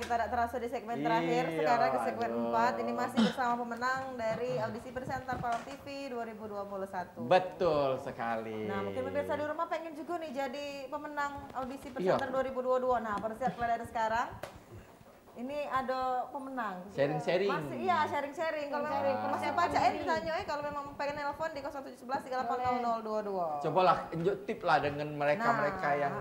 kita tidak terasa di segmen terakhir, sekarang ke segmen 4. Ini masih bersama pemenang dari audisi presenter Power TV 2021. Betul sekali. Nah, mungkin pemirsa di rumah pengen juga nih jadi pemenang audisi presenter 2022. Nah, persiapkan dari sekarang. Ini ada pemenang. Sharing-sharing. Masih iya, sharing-sharing. Kalau memang masih bacain ditanya kalau memang pengen nelpon di 0711 380 0022. Cobalah tunjuk tip lah dengan mereka-mereka yang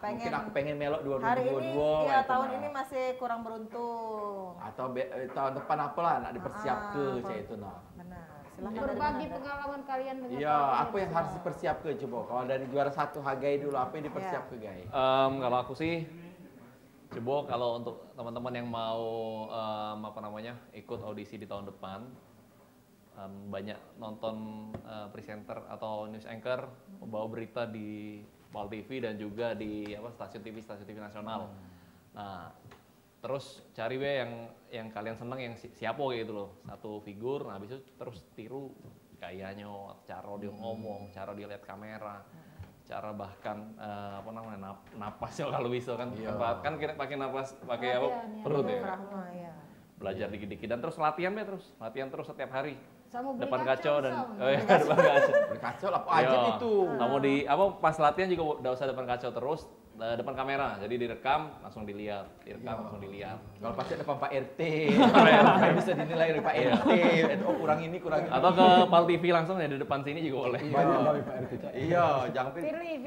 mungkin aku pengen melok 2022. Hari ini ya tahun ini masih kurang beruntung. Atau tahun depan apalah nak dipersiap ke cak itu nah. Benar. Silahkan berbagi pengalaman kalian dengan iya, apa yang harus dipersiap ke coba? Kalau dari juara 1 Hagai dulu apa yang dipersiap ke Gai? Kalau aku sih coba kalau untuk teman-teman yang mau ikut audisi di tahun depan, banyak nonton presenter atau news anchor membawa berita di PAL TV dan juga di stasiun TV nasional. Nah, terus cari yang kalian seneng yang siapa gitu loh, satu figur. Nah, habis itu terus tiru gayanya, cara dia ngomong, cara dia lihat kamera. Cara bahkan napasnya kalau bisa kan kita pakai napas pakai perut ya. Belajar dikit-dikit dan terus latihan terus setiap hari. Depan kaca dan depan kaca. Kacau apa aja itu. Kamu pas latihan juga udah usah depan kaca terus, depan kamera. Jadi direkam langsung dilihat, langsung dilihat. Kalau pasti depan Pak RT, bisa dinilai dari Pak RT. Oh kurang ini. Atau ke PAL TV langsung ya di depan sini juga boleh. Banyak dari Pak RT. Iya, jangan pilih.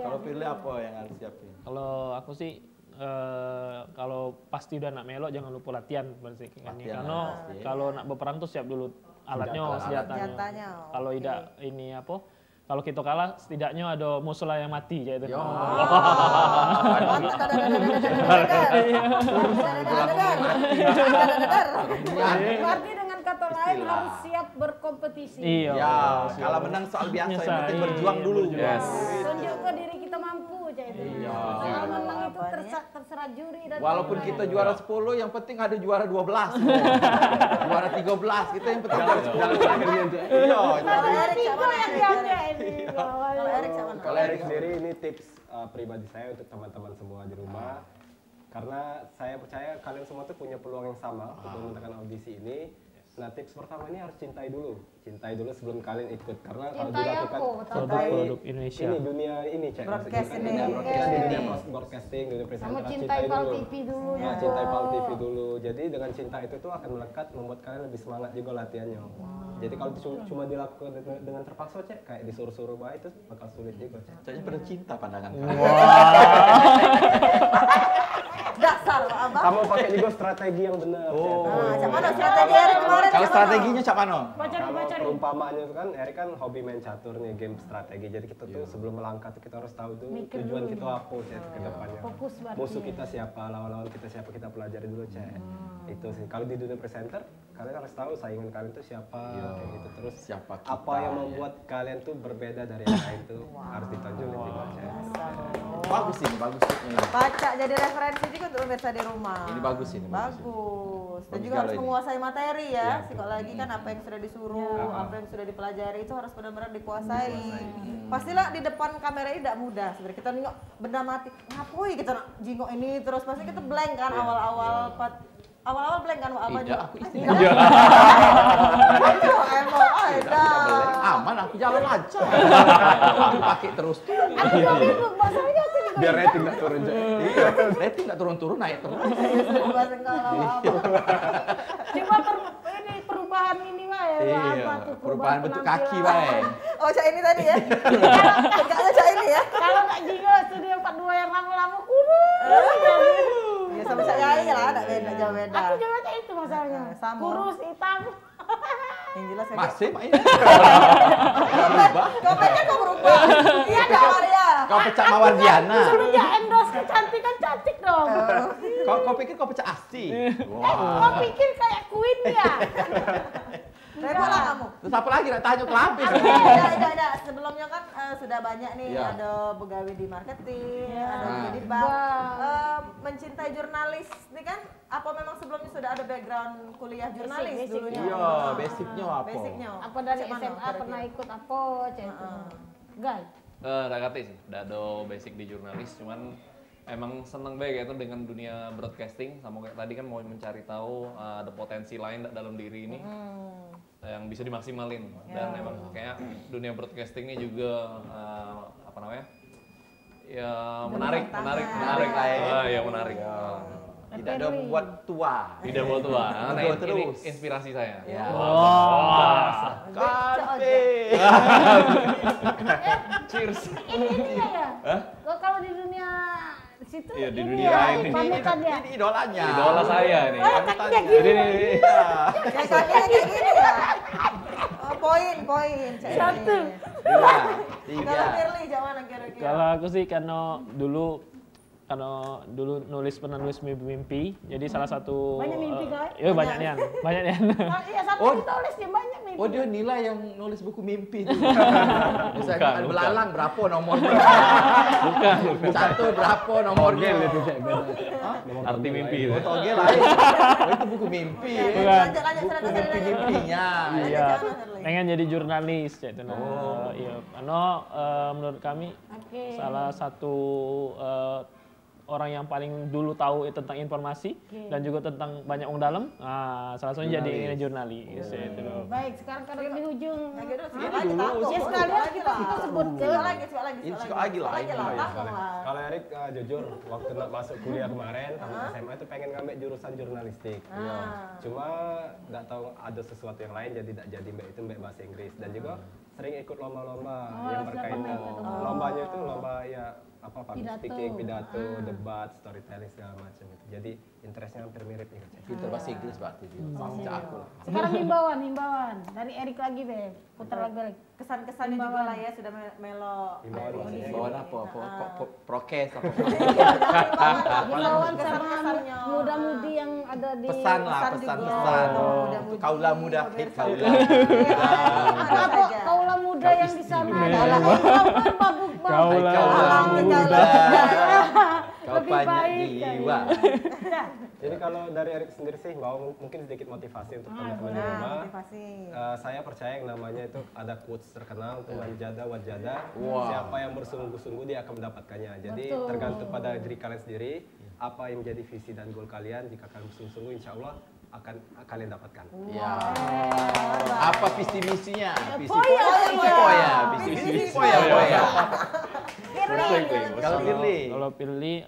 Kalau pilih apa yang harus siapin? Kalau aku sih kalau pasti udah nak melok jangan lupa latihan karena kalau nak berperang tuh siap dulu alatnya, senjatanya. Kalau tidak kalau kita kalah setidaknya ada musuh lah yang mati kayak itu. Berarti dengan kata lain harus siap berkompetisi. Iya. Kalau menang soal biasa, yang penting berjuang dulu. Tunjukkan diri kita mampu kayak itu. Soal menang itu terserah juri dan walaupun kita juara 10, yang penting ada juara 12. Juara 13, kita yang penting jalan akhirnya. Iya, kalau Erik siapa yang diambil ini? Kalau Erik sendiri ini tips pribadi saya untuk teman-teman semua di rumah. Karena saya percaya kalian semua tuh punya peluang yang sama untuk memenangkan audisi ini. Nah, tips pertama ini harus cintai dulu sebelum kalian ikut. Karena kalau dilakukan produk Indonesia, ini dunia ini cek broadcasting, di dunia broadcasting, dunia presentasi, sama cintai PAL TV dulu. Nah, cintai PAL TV dulu. Jadi dengan cinta itu tuh akan melekat, membuat kalian lebih semangat juga latihannya. Jadi kalau cuma dilakukan dengan terpaksa cek kayak disuruh-suruh itu bakal sulit juga cek. Saya penuh cinta pandangan. Dasar Abang. Kamu pakai juga strategi yang benar. Cak mana strategi Erik kemarin? Kalau strateginya cak mana? Kalau perumpamaannya itu kan Erik kan hobi main catur nih, game strategi. Jadi kita tuh sebelum melangkah tuh kita harus tahu tuh tujuan kita apa cek ke depannya. Fokus berarti. Musuh kita siapa, lawan-lawan kita siapa, kita pelajari dulu cek. Itu sih. Kalau di dunia presenter kalian harus tahu saingan kalian tuh siapa kayak gitu. Terus siapa kita, apa yang membuat kalian tuh berbeda dari yang lain tuh harus ditonjolin juga cek. Bagus ini. Baca jadi referensi juga untuk pemirsa di rumah. Ini bagus ini. Bagus. Dan juga harus menguasai materi ya. Psikologi kan apa yang sudah disuruh, apa yang sudah dipelajari itu harus benar-benar dikuasai. Pastilah di depan kamera ini tidak mudah. Sebenarnya kita nengok benda mati, ngapui kita nak jingok ini terus pasti kita blank kan awal-awal blank kan apa Tidak, aku istri. Aman, aku jalan aja. Aku pakai terus. Aku juga bingung, masalahnya aku juga Biar rating nggak turun cek. Iya, rating nggak turun-turun, naik terus. Coba perubahan ini mah ya. Iya, perubahan bentuk kaki baik. Oh, cak ini tadi ya? Tegaknya cak ini ya? Kalau nggak Jingo Studio 42 yang lama-lama kurus. Ya sama cak Yai lah, tidak jauh beda. Aku juga kayak itu masalahnya. Sama. Kurus, hitam. Yang jelas ya. Masih, Pak ini. Dompetnya kok berubah? Iya Kak Maria. Kau pecah Mawar Diana. Suruh dia endorse kecantikan cantik dong. Kau pikir kau pecah Asti? Kau pikir kayak Queen ya? Repot lah kamu. Terus apa lagi nak tanya kelapis? Ada. Sebelumnya kan sudah banyak nih, ada pegawai di marketing, ada di bank. Mencintai jurnalis ini kan apa memang sebelumnya sudah ada background kuliah jurnalis dulunya? Iya, basicnya apa? Apa dari SMA pernah ikut apa? Enggak. Rakati sih, udah ada basic di jurnalis, cuman emang seneng banget itu dengan dunia broadcasting, sama kayak tadi kan mau mencari tahu ada potensi lain dalam diri ini yang bisa dimaksimalin. Dan emang kayak dunia broadcasting ini juga apa namanya? Ya menarik. Ya menarik. Tidak ada membuat tua. Tidak membuat tua. Nah, ini terus. inspirasi saya. Ya. Kafe. Cheers. Ini ya? Kalau di dunia situ Iya, di ini dunia ya, ini. panutan ya. Ini idolanya. Idola saya nih. Oh, kakinya gini. Kakinya kayak gini ya. Oh, poin. Satu. Dua, Kalau tiga. Firly gimana kira-kira? Kalau aku sih karena dulu pernah nulis mimpi, jadi salah satu Banyak mimpi, guys? iya banyak nian. Iya, satu ditulis dia banyak mimpi. Oh, dia nilai yang nulis buku mimpi itu. Bukan. Misalnya belalang berapa nomornya? Bukan. Satu berapa nomornya? Arti mimpi itu. Oh, toge lain. Oh, itu buku mimpi. Bukan. Buku mimpi-mimpinya. Iya, pengen jadi jurnalis ya itu. Iya, karena menurut kami salah satu orang yang paling dulu tahu tentang informasi dan juga tentang banyak orang dalam. Salah satunya jadi jurnalis ya itu. Baik, sekarang karena di ujung. Ya sekalian kita sebut ke lagi lah. Kalau Erik jujur waktu masuk kuliah kemarin tahun SMA itu pengen ngambil jurusan jurnalistik. Cuma nggak tahu ada sesuatu yang lain jadi tidak jadi mbak bahasa Inggris dan juga sering ikut lomba-lomba yang berkaitan. Lombanya itu lomba ya apa public speaking, pidato, debat, storytelling segala macam itu. Jadi interestnya hampir mirip nih. Pintar bahasa Inggris berarti dia. Sama aku lah. Sekarang himbauan dari Erik lagi deh, putar lagi. Kesan-kesannya juga lah ya sudah melo. Himbauan apa? Prokes apa? Himbauan sama muda-mudi yang ada di Pesan lah, pesan-pesan. Kaula muda fit kaula. Kaulah muda yang di sana. Kaulah muda. Kau banyak jiwa. Jadi kalau dari Erik sendiri sih mau mungkin sedikit motivasi untuk teman-teman di rumah. Saya percaya yang namanya itu ada quotes terkenal untuk manjada wajada. Siapa yang bersungguh-sungguh dia akan mendapatkannya. Jadi tergantung pada diri kalian sendiri apa yang menjadi visi dan goal kalian. Jika kalian bersungguh-sungguh insya Allah akan kalian dapatkan. Ya. Apa visi misinya? Visi Kalau Firly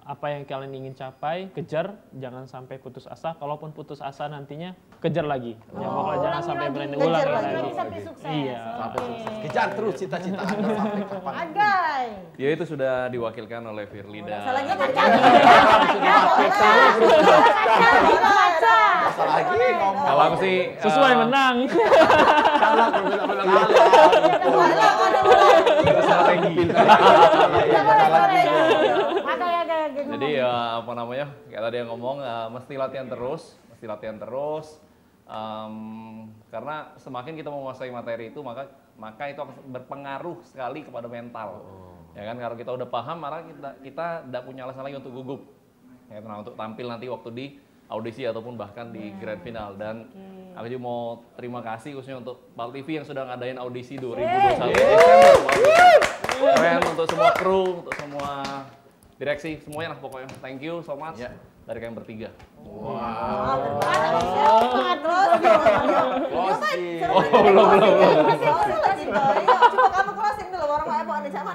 apa yang kalian ingin capai, kejar, jangan sampai putus asa. Kalaupun putus asa nantinya kejar lagi. Ya pokoknya jangan sampai berhenti ulang lagi. Sampai sukses. Iya. Sampai sukses. Kejar terus cita-cita Anda sampai kapan? Agai. Ya itu sudah diwakilkan oleh Firly dan Lagi ngomong. kalau aku sih Sesuai menang. strategi. Jadi ya apa namanya, kayak tadi yang ngomong, mesti latihan terus. Karena semakin kita menguasai materi itu, maka itu akan berpengaruh sekali kepada mental. Ya kan, kalau kita udah paham, maka kita tidak punya alasan lagi untuk gugup. Ya, nah, untuk tampil nanti waktu di audisi ataupun bahkan di grand final. Dan aku juga mau terima kasih khususnya untuk PAL TV yang sudah ngadain audisi 2021 Desember. Keren untuk semua kru, untuk semua direksi, semuanya lah pokoknya. Thank you so much dari kalian bertiga. Coba kamu closing dulu, orang mau ada zaman.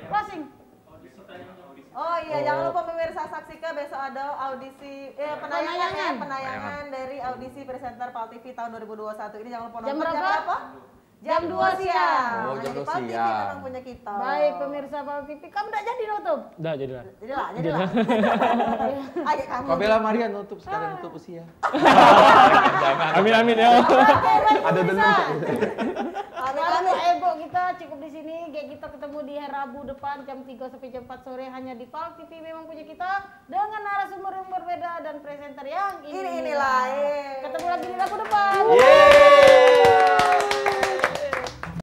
Closing. Oh iya, jangan lupa pemirsa saksikan besok ada audisi penayangan dari audisi presenter PAL TV tahun 2021 ini. Jangan lupa nonton jam berapa? Jam 2 siang. Oh, jam 2 PAL TV siang. memang punya kita. Baik pemirsa PAL TV, kamu udah jadi nutup? Udah jadilah. Jadilah. Ayo kamu. Kau Bella Maria nutup sekarang nutup usia. Amin ya. Ada dendam. Kalau ego kita cukup di sini, kita ketemu di hari Rabu depan jam 3 sampai jam 4 sore hanya di PAL TV memang punya kita dengan narasumber yang berbeda dan presenter yang ini. Inilah. Ketemu lagi di Rabu depan.